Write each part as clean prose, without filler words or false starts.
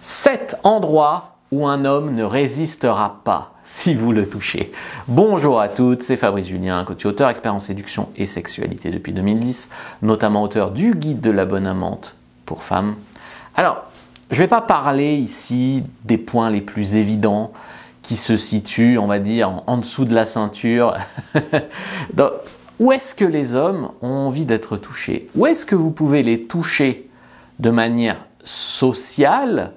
7 endroits où un homme ne résistera pas si vous le touchez. Bonjour à toutes, c'est Fabrice Julien, coach et auteur, expert en séduction et sexualité depuis 2010, notamment auteur du guide de la bonne amante pour femmes. Alors, je ne vais pas parler ici des points les plus évidents qui se situent, on va dire, en dessous de la ceinture. Donc, où est-ce que les hommes ont envie d'être touchés? Où est-ce que vous pouvez les toucher de manière sociale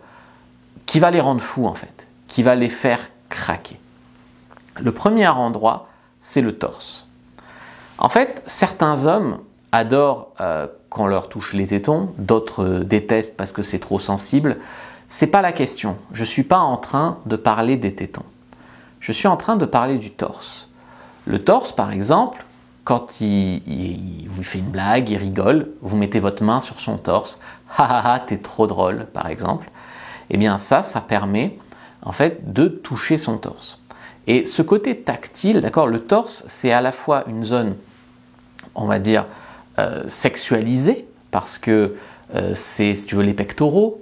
qui va les rendre fous en fait, qui va les faire craquer? Le premier endroit, c'est le torse. En fait, certains hommes adorent quand on leur touche les tétons, d'autres détestent parce que c'est trop sensible. C'est pas la question. Je suis pas en train de parler des tétons. Je suis en train de parler du torse. Le torse, par exemple, quand il vous fait une blague, il rigole, vous mettez votre main sur son torse, ha ha ha, t'es trop drôle, par exemple. Eh bien ça permet en fait de toucher son torse. Et ce côté tactile, d'accord, le torse, c'est à la fois une zone, on va dire, sexualisée, parce que c'est, si tu veux, les pectoraux.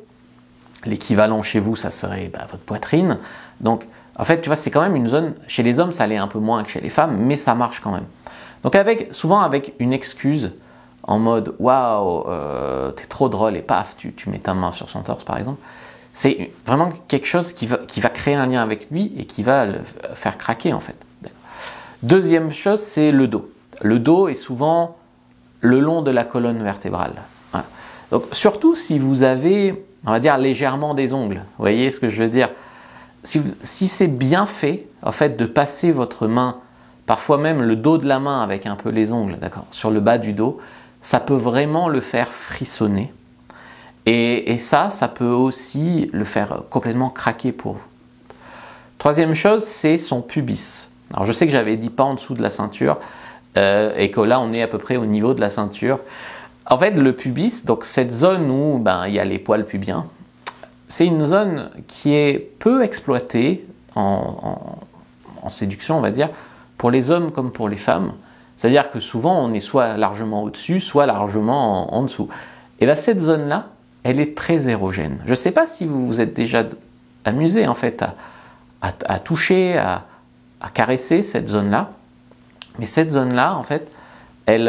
L'équivalent chez vous, ça serait votre poitrine. Donc, en fait, tu vois, c'est quand même une zone, chez les hommes, ça l'est un peu moins que chez les femmes, mais ça marche quand même. Donc, souvent avec une excuse, en mode, waouh, t'es trop drôle, et paf, tu mets ta main sur son torse, par exemple. C'est vraiment quelque chose qui va créer un lien avec lui et qui va le faire craquer, en fait. Deuxième chose, c'est le dos. Le dos est souvent le long de la colonne vertébrale. Voilà. Donc, surtout si vous avez, on va dire, légèrement des ongles. Vous voyez ce que je veux dire? Si c'est bien fait, en fait, de passer votre main, parfois même le dos de la main avec un peu les ongles, d'accord, sur le bas du dos, ça peut vraiment le faire frissonner. Et ça peut aussi le faire complètement craquer pour vous. Troisième chose, c'est son pubis. Alors je sais que j'avais dit pas en dessous de la ceinture, et que là on est à peu près au niveau de la ceinture. En fait, le pubis, donc cette zone où il y a les poils pubiens, c'est une zone qui est peu exploitée en séduction, on va dire, pour les hommes comme pour les femmes. C'est-à-dire que souvent on est soit largement au-dessus, soit largement en dessous. Et là, cette zone-là, elle est très érogène. Je ne sais pas si vous vous êtes déjà amusé en fait à toucher, à caresser cette zone-là. Mais cette zone-là, en fait, elle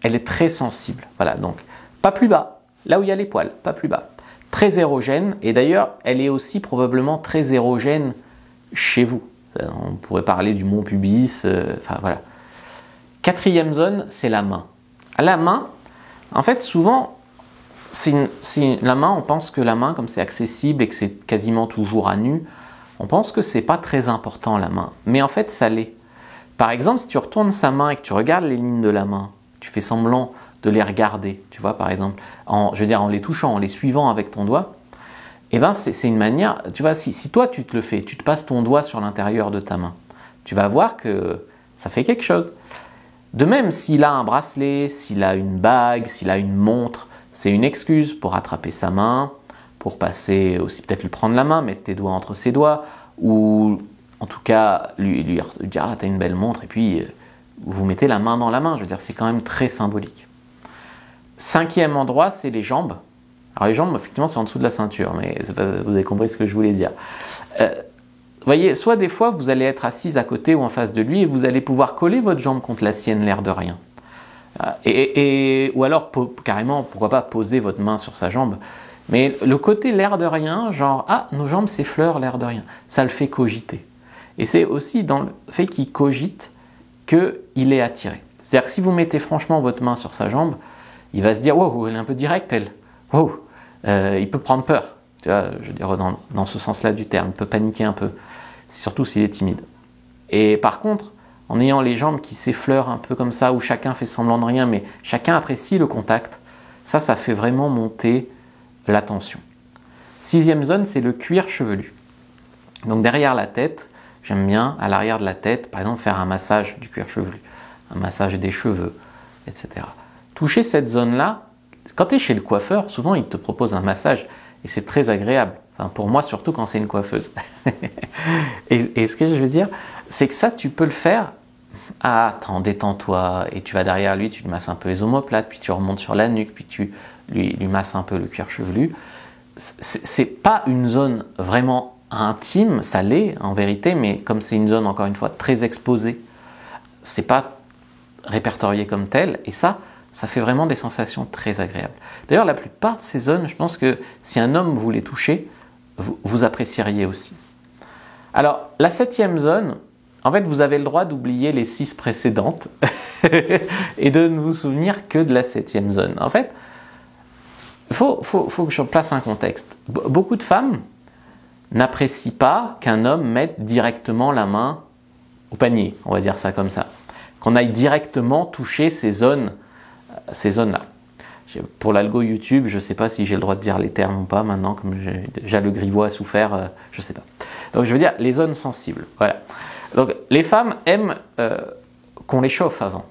est très sensible. Voilà, donc pas plus bas, là où il y a les poils, pas plus bas. Très érogène, et d'ailleurs, elle est aussi probablement très érogène chez vous. On pourrait parler du mont pubis, enfin voilà. Quatrième zone, c'est la main. La main, en fait, souvent, la main, on pense que la main, comme c'est accessible et que c'est quasiment toujours à nu, on pense que c'est pas très important la main. Mais en fait, ça l'est. Par exemple, si tu retournes sa main et que tu regardes les lignes de la main, tu fais semblant de les regarder, tu vois, par exemple, en les touchant, en les suivant avec ton doigt, eh ben c'est une manière, tu vois, si toi tu te le fais, tu te passes ton doigt sur l'intérieur de ta main, tu vas voir que ça fait quelque chose. De même, s'il a un bracelet, s'il a une bague, s'il a une montre, c'est une excuse pour attraper sa main, pour passer aussi, peut-être lui prendre la main, mettre tes doigts entre ses doigts, ou en tout cas lui dire ah t'as une belle montre, et puis vous mettez la main dans la main. Je veux dire, c'est quand même très symbolique. Cinquième endroit, c'est les jambes. Alors les jambes, effectivement, c'est en dessous de la ceinture, mais vous avez compris ce que je voulais dire. Vous voyez, soit des fois vous allez être assise à côté ou en face de lui et vous allez pouvoir coller votre jambe contre la sienne, l'air de rien. Ou alors carrément, pourquoi pas poser votre main sur sa jambe. Mais le côté l'air de rien, genre ah nos jambes s'effleurent, l'air de rien, ça le fait cogiter. Et c'est aussi dans le fait qu'il cogite qu'il est attiré. C'est-à-dire que si vous mettez franchement votre main sur sa jambe, il va se dire wow, elle est un peu directe elle. Wow, il peut prendre peur. Tu vois, je veux dire dans ce sens-là du terme, il peut paniquer un peu, surtout s'il est timide. Et par contre, en ayant les jambes qui s'effleurent un peu comme ça, où chacun fait semblant de rien, mais chacun apprécie le contact, ça fait vraiment monter la tension. Sixième zone, c'est le cuir chevelu. Donc derrière la tête, j'aime bien, à l'arrière de la tête, par exemple, faire un massage du cuir chevelu, un massage des cheveux, etc. Toucher cette zone-là, quand tu es chez le coiffeur, souvent il te propose un massage, et c'est très agréable. Enfin, pour moi, surtout quand c'est une coiffeuse. et ce que je veux dire, c'est que ça, tu peux le faire. Ah, attends, détends-toi. Et tu vas derrière lui, tu lui masses un peu les omoplates, puis tu remontes sur la nuque, puis tu lui masses un peu le cuir chevelu. c'est pas une zone vraiment intime, ça l'est en vérité, mais comme c'est une zone encore une fois très exposée, c'est pas répertorié comme tel, et ça fait vraiment des sensations très agréables. D'ailleurs, la plupart de ces zones, je pense que si un homme vous les touchez, vous apprécieriez aussi. Alors, la 7e zone, en fait, vous avez le droit d'oublier les 6 précédentes et de ne vous souvenir que de la 7e zone. En fait, il faut que je place un contexte. Beaucoup de femmes n'apprécient pas qu'un homme mette directement la main au panier, on va dire ça comme ça. Qu'on aille directement toucher ces zones-là. Pour l'algo YouTube, je ne sais pas si j'ai le droit de dire les termes ou pas maintenant, comme j'ai déjà le grivois à souffert, je ne sais pas. Donc je veux dire les zones sensibles. Voilà. Donc les femmes aiment qu'on les chauffe avant,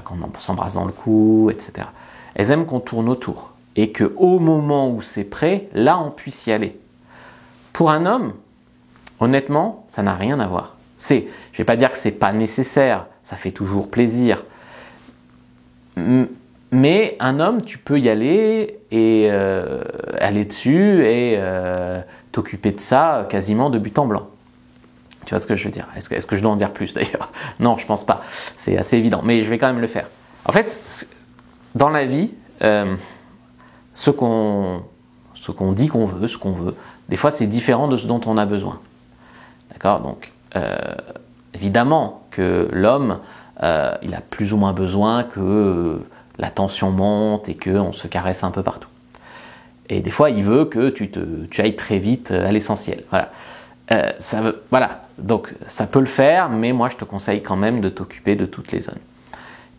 qu'on s'embrasse dans le cou, etc. Elles aiment qu'on tourne autour et qu'au moment où c'est prêt, là on puisse y aller. Pour un homme, honnêtement, ça n'a rien à voir. Je ne vais pas dire que c'est pas nécessaire, ça fait toujours plaisir. Mais un homme, tu peux y aller et aller dessus et t'occuper de ça quasiment de but en blanc. Tu vois ce que je veux dire? Est-ce que je dois en dire plus d'ailleurs? Non, je pense pas. C'est assez évident, mais je vais quand même le faire. En fait, dans la vie, ce qu'on dit qu'on veut, ce qu'on veut, des fois c'est différent de ce dont on a besoin. D'accord? Donc, évidemment que l'homme, il a plus ou moins besoin que la tension monte et qu'on se caresse un peu partout. Et des fois, il veut que tu ailles très vite à l'essentiel. Voilà. Voilà. Donc, ça peut le faire, mais moi, je te conseille quand même de t'occuper de toutes les zones.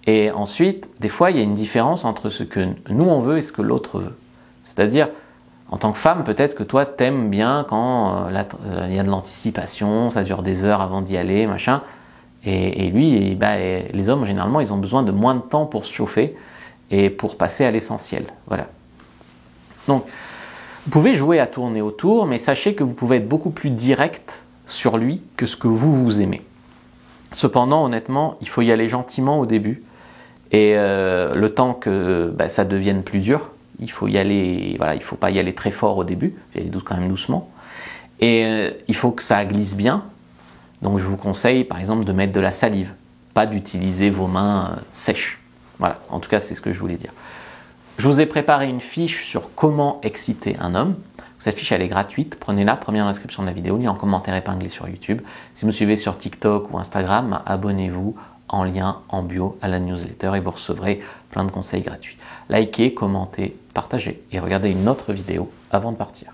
Et ensuite, des fois, il y a une différence entre ce que nous, on veut et ce que l'autre veut. C'est-à-dire, en tant que femme, peut-être que toi, t'aimes bien quand il y a de l'anticipation, ça dure des heures avant d'y aller, machin. Et lui, les hommes, généralement, ils ont besoin de moins de temps pour se chauffer et pour passer à l'essentiel. Voilà. Donc, vous pouvez jouer à tourner autour, mais sachez que vous pouvez être beaucoup plus direct sur lui que ce que vous aimez. Cependant, honnêtement, il faut y aller gentiment au début. Et le temps que ça devienne plus dur, il faut y aller, voilà, il ne faut pas y aller très fort au début, il faut y aller quand même doucement. Et il faut que ça glisse bien. Donc je vous conseille par exemple de mettre de la salive, pas d'utiliser vos mains sèches. Voilà, en tout cas c'est ce que je voulais dire. Je vous ai préparé une fiche sur comment exciter un homme. Cette fiche elle est gratuite, prenez-la, première description de la vidéo, lien en commentaire épinglé sur YouTube. Si vous me suivez sur TikTok ou Instagram, abonnez-vous en lien en bio à la newsletter et vous recevrez plein de conseils gratuits. Likez, commentez, partagez et regardez une autre vidéo avant de partir.